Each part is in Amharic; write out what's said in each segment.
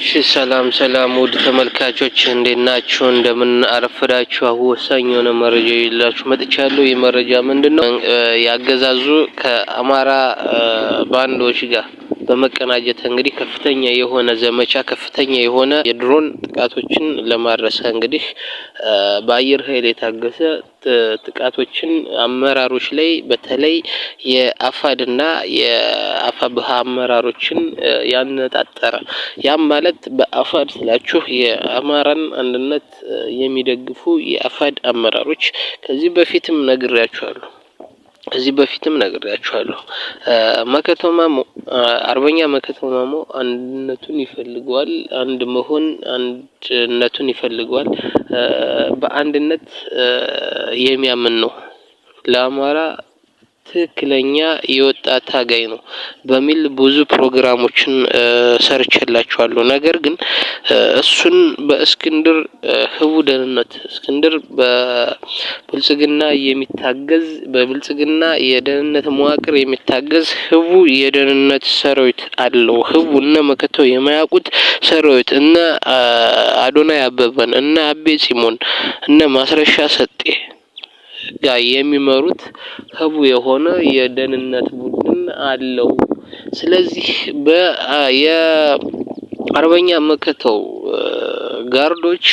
ሰላም ውድ ተመልካቾች እንዴት ናችሁ? እንደምን አረፈዳችሁ? ወሳኝ የሆነ መረጃ ይላችሁ መጥቻለሁ። ይህ መረጃ ምንድነው? ያገዛዙ ከአማራ ባንዶች ጋር በመቀናጀት እንግዲህ ከፍተኛ የሆነ ዘመቻ ከፍተኛ የሆነ የድሮን ጥቃቶችን ለማድረስ እንግዲህ በአየር ኃይል የታገሰ ጥቃቶችን አመራሮች ላይ በተለይ የአፋድና የአፋብሃ አመራሮችን ያነጣጠረ ያም ማለት በአፋድ ስላችሁ የአማራን አንድነት የሚደግፉ የአፋድ አመራሮች ከዚህ በፊትም ነግሬያችኋለሁ። መከተው ማሞ አርበኛ መከተው ማሞ አንድነቱን ይፈልገዋል። አንድ መሆን አንድነቱን ይፈልገዋል። በአንድነት የሚያምን ነው። ለአማራ ትክክለኛ የወጣት ታጋይ ነው በሚል ብዙ ፕሮግራሞችን ሰርቼላችኋለሁ። ነገር ግን እሱን በእስክንድር ህቡ ደህንነት እስክንድር በብልጽግና የሚታገዝ በብልጽግና የደህንነት መዋቅር የሚታገዝ ህቡ የደህንነት ሰራዊት አለው። ህቡ እነ መከተው የማያውቁት ሰራዊት እነ አዶናይ አበበን እነ አቤ ጺሞን እነ ማስረሻ ሰጤ ጋር የሚመሩት ህቡ የሆነ የደህንነት ቡድን አለው። ስለዚህ የአርበኛ መከተው ጋርዶች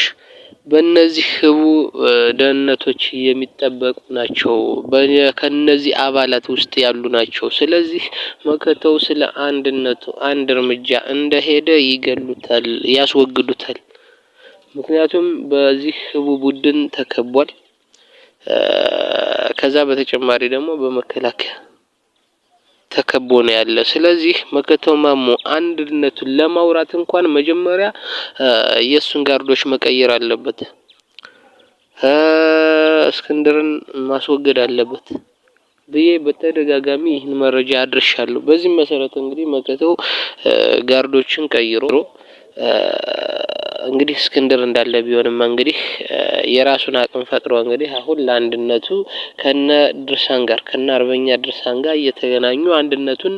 በእነዚህ ህቡ ደህንነቶች የሚጠበቁ ናቸው። ከነዚህ አባላት ውስጥ ያሉ ናቸው። ስለዚህ መከተው ስለ አንድነቱ አንድ እርምጃ እንደሄደ ይገሉታል፣ ያስወግዱታል። ምክንያቱም በዚህ ህቡ ቡድን ተከቧል። ከዛ በተጨማሪ ደግሞ በመከላከያ ተከቦ ነው ያለ። ስለዚህ መከተው ማሞ አንድነቱን ለማውራት እንኳን መጀመሪያ የሱን ጋርዶች መቀየር አለበት። እስክንድርን ማስወገድ አለበት ብዬ በተደጋጋሚ ይህን መረጃ አድርሻለሁ። በዚህ መሰረት እንግዲህ መከተው ጋርዶችን ቀይሮ እንግዲህ እስክንድር እንዳለ ቢሆንም እንግዲህ የራሱን አቅም ፈጥሮ እንግዲህ አሁን ለአንድነቱ ከነ ድርሳን ጋር ከነ አርበኛ ድርሳን ጋር እየተገናኙ አንድነቱን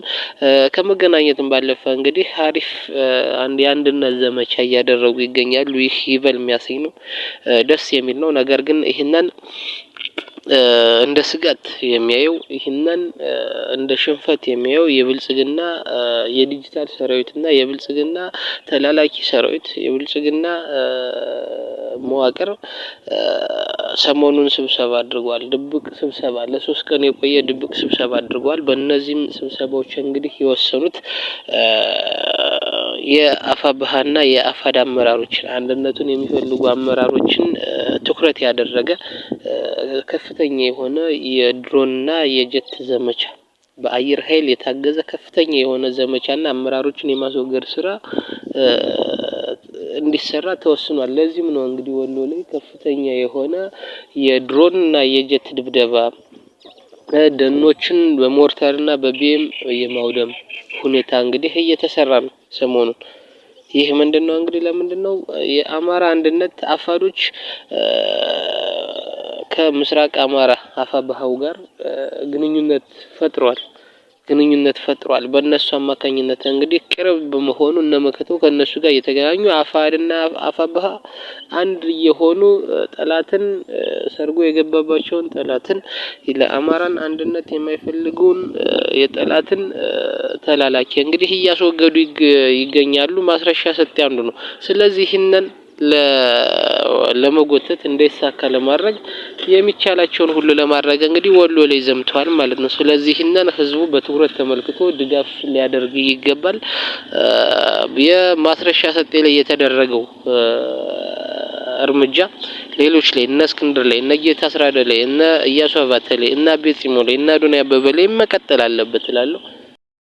ከመገናኘትም ባለፈ እንግዲህ አሪፍ የአንድነት ዘመቻ እያደረጉ ይገኛሉ። ይህ ይበል የሚያሰኝ ነው፣ ደስ የሚል ነው። ነገር ግን ይህንን እንደ ስጋት የሚያየው ይህንን እንደ ሽንፈት የሚያየው የብልጽግና የዲጂታል ሰራዊትና የብልጽግና ተላላኪ ሰራዊት የብልጽግና መዋቅር ሰሞኑን ስብሰባ አድርጓል። ድብቅ ስብሰባ ለ3 ቀን የቆየ ድብቅ ስብሰባ አድርጓል። በእነዚህም ስብሰባዎች እንግዲህ የወሰኑት የአፋብሃና የአፋድ አመራሮችን አንድነቱን የሚፈልጉ አመራሮችን ትኩረት ያደረገ ከፍተኛ የሆነ የድሮንና የጀት ዘመቻ በአየር ኃይል የታገዘ ከፍተኛ የሆነ ዘመቻና አመራሮችን የማስወገድ ስራ እንዲሰራ ተወስኗል። ለዚህም ነው እንግዲህ ወሎ ላይ ከፍተኛ የሆነ የድሮንና የጀት ድብደባ ደኖችን በሞርታርና በቢኤም የማውደም ሁኔታ እንግዲህ እየተሰራ ነው ሰሞኑን። ይህ ምንድነው እንግዲህ ለምንድነው የአማራ አንድነት አፋዶች ከምስራቅ አማራ አፋብሃው ጋር ግንኙነት ፈጥሯል። በእነሱ አማካኝነት እንግዲህ ቅርብ በመሆኑ እነ መከተው ከነሱ ጋር እየተገናኙ አፋድና አፋብሃ አንድ የሆኑ ጠላትን ሰርጎ የገባባቸውን ጠላትን ለአማራን አንድነት የማይፈልጉን የጠላትን ተላላኪ እንግዲህ እያስወገዱ ይገኛሉ። ማስረሻ ሰጤ አንዱ ነው። ስለዚህ ይህንን ለመጎተት እንዳይሳካ ለማድረግ የሚቻላቸውን ሁሉ ለማድረግ እንግዲህ ወሎ ላይ ዘምተዋል ማለት ነው። ስለዚህ ይህንን ህዝቡ በትኩረት ተመልክቶ ድጋፍ ሊያደርግ ይገባል። የማስረሻ ሰጤ ላይ የተደረገው እርምጃ ሌሎች ላይ እነ እስክንድር ላይ እነ ጌታ አስራደ ላይ እነ ኢያሱ አባተ ላይ እነ አቤ ጺሞ ላይ እነ አዶናይ አበበ ላይ መቀጠል አለበት እላለሁ።